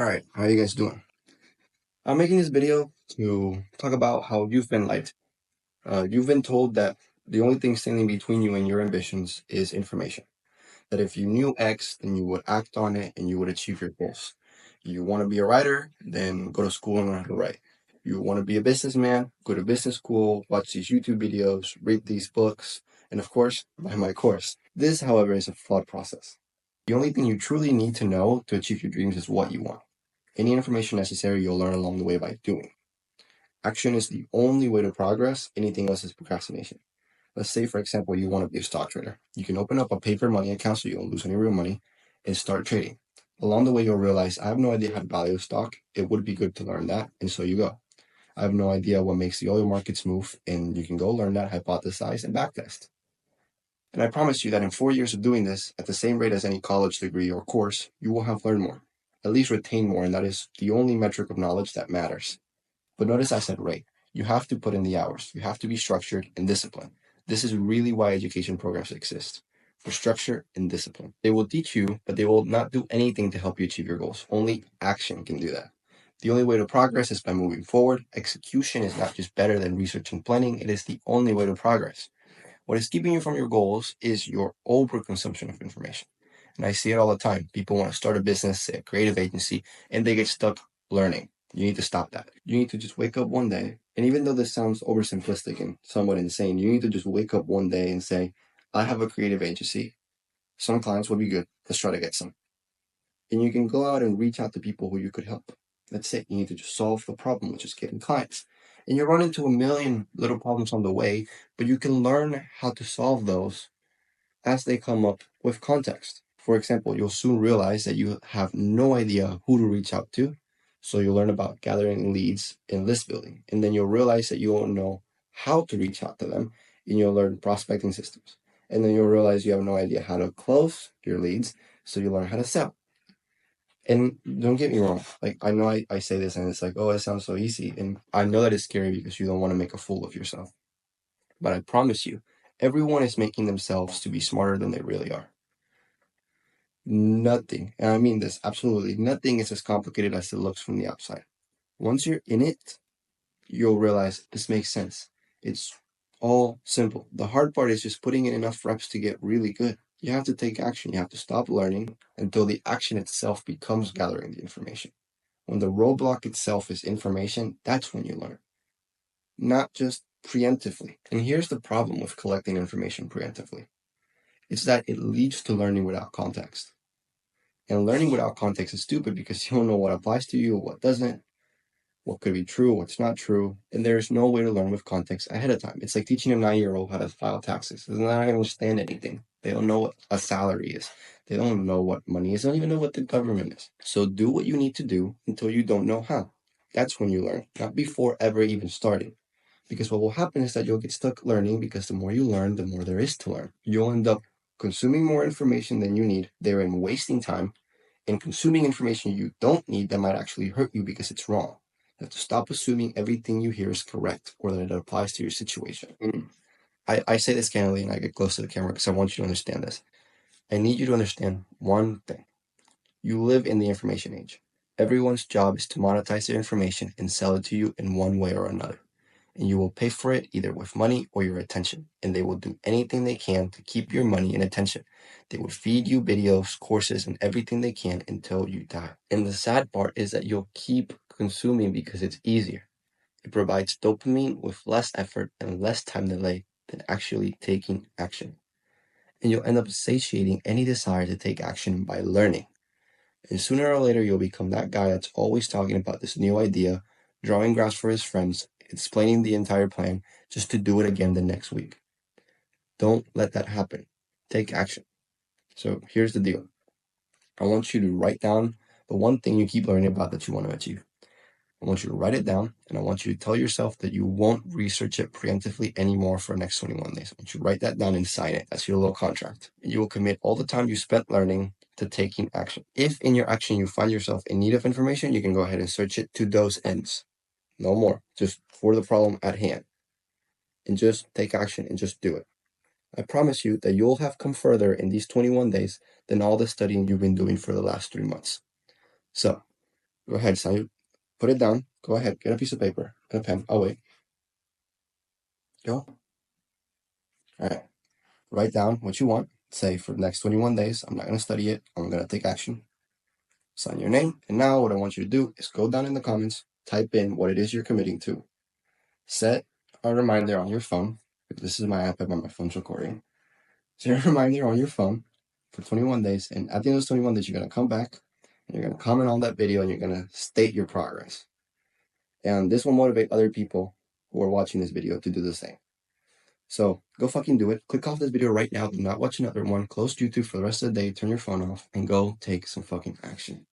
Alright, how you guys doing? I'm making this video to talk about how you've been lied. You've been told that the only thing standing between you and your ambitions is information. That if you knew X, then you would act on it and you would achieve your goals. You want to be a writer, then go to school and learn how to write. You want to be a businessman, go to business school, watch these YouTube videos, read these books, and of course, buy my course. This, however, is a flawed process. The only thing you truly need to know to achieve your dreams is what you want. Any information necessary you'll learn along the way by doing. Action is the only way to progress. Anything else is procrastination. Let's say, for example, you want to be a stock trader. You can open up a paper money account so you don't lose any real money and start trading. Along the way, you'll realize, I have no idea how to value a stock. It would be good to learn that. And so you go. I have no idea what makes the oil markets move. And you can go learn that, hypothesize, and backtest. And I promise you that in 4 years of doing this, at the same rate as any college degree or course, you will have learned more, at least retain more, and that is the only metric of knowledge that matters. But notice I said rate. You have to put in the hours. You have to be structured and disciplined. This is really why education programs exist, for structure and discipline. They will teach you, but they will not do anything to help you achieve your goals. Only action can do that. The only way to progress is by moving forward. Execution is not just better than research and planning, it is the only way to progress. What is keeping you from your goals is your overconsumption of information. And I see it all the time. People want to start a business, a creative agency, and they get stuck learning. You need to stop that. You need to just wake up one day. And even though this sounds oversimplistic and somewhat insane, you need to just wake up one day and say, I have a creative agency. Some clients will be good. Let's try to get some. And you can go out and reach out to people who you could help. That's it. You need to just solve the problem, which is getting clients. And you run into a million little problems on the way, but you can learn how to solve those as they come up with context. For example, you'll soon realize that you have no idea who to reach out to. So you'll learn about gathering leads and list building. And then you'll realize that you won't know how to reach out to them, and you'll learn prospecting systems. And then you'll realize you have no idea how to close your leads, so you learn how to sell. And don't get me wrong, like I know I say this and it's like, oh, it sounds so easy. And I know that it's scary because you don't want to make a fool of yourself. But I promise you, everyone is making themselves to be smarter than they really are. Nothing, and I mean this, absolutely nothing is as complicated as it looks from the outside. Once you're in it, you'll realize this makes sense. It's all simple. The hard part is just putting in enough reps to get really good. You have to take action. You have to stop learning until the action itself becomes gathering the information. When the roadblock itself is information, that's when you learn, not just preemptively. And here's the problem with collecting information preemptively. It's that it leads to learning without context. And learning without context is stupid because you don't know what applies to you, what doesn't, what could be true, what's not true, and there's no way to learn with context ahead of time. It's like teaching a 9-year-old how to file taxes. They're not going to understand anything. They don't know what a salary is. They don't know what money is. They don't even know what the government is. So do what you need to do until you don't know how. That's when you learn, not before ever even starting. Because what will happen is that you'll get stuck learning because the more you learn, the more there is to learn. You'll end up consuming more information than you need, therein wasting time, and consuming information you don't need that might actually hurt you because it's wrong. You have to stop assuming everything you hear is correct or that it applies to your situation. I say this candidly and I get close to the camera because I want you to understand this. I need you to understand one thing. You live in the information age. Everyone's job is to monetize their information and sell it to you in one way or another. And you will pay for it either with money or your attention. And they will do anything they can to keep your money and attention. They will feed you videos, courses, and everything they can until you die. And the sad part is that you'll keep consuming because it's easier. It provides dopamine with less effort and less time delay than actually taking action. And you'll end up satiating any desire to take action by learning. And sooner or later, you'll become that guy that's always talking about this new idea, drawing graphs for his friends, explaining the entire plan, just to do it again the next week. Don't let that happen. Take action. So here's the deal. I want you to write down the one thing you keep learning about that you want to achieve. I want you to write it down, and I want you to tell yourself that you won't research it preemptively anymore for the next 21 days. I want you to write that down and sign it. That's your little contract. And you will commit all the time you spent learning to taking action. If in your action you find yourself in need of information, you can go ahead and search it to those ends. No more. Just for the problem at hand. And just take action and just do it. I promise you that you'll have come further in these 21 days than all the studying you've been doing for the last 3 months. So, Go ahead, sign. Put it down. Go ahead. Get a piece of paper and a pen. I'll wait. Go. All right. Write down what you want. Say for the next 21 days, I'm not going to study it. I'm going to take action. Sign your name. And now what I want you to do is go down in the comments, type in what it is you're committing to. Set a reminder on your phone. This is my iPad, but my phone's recording. Set a reminder on your phone for 21 days. And at the end of those 21 days, you're going to come back and you're going to comment on that video and you're going to state your progress. And this will motivate other people who are watching this video to do the same. So go fucking do it. Click off this video right now. Do not watch another one. Close YouTube for the rest of the day. Turn your phone off and go take some fucking action.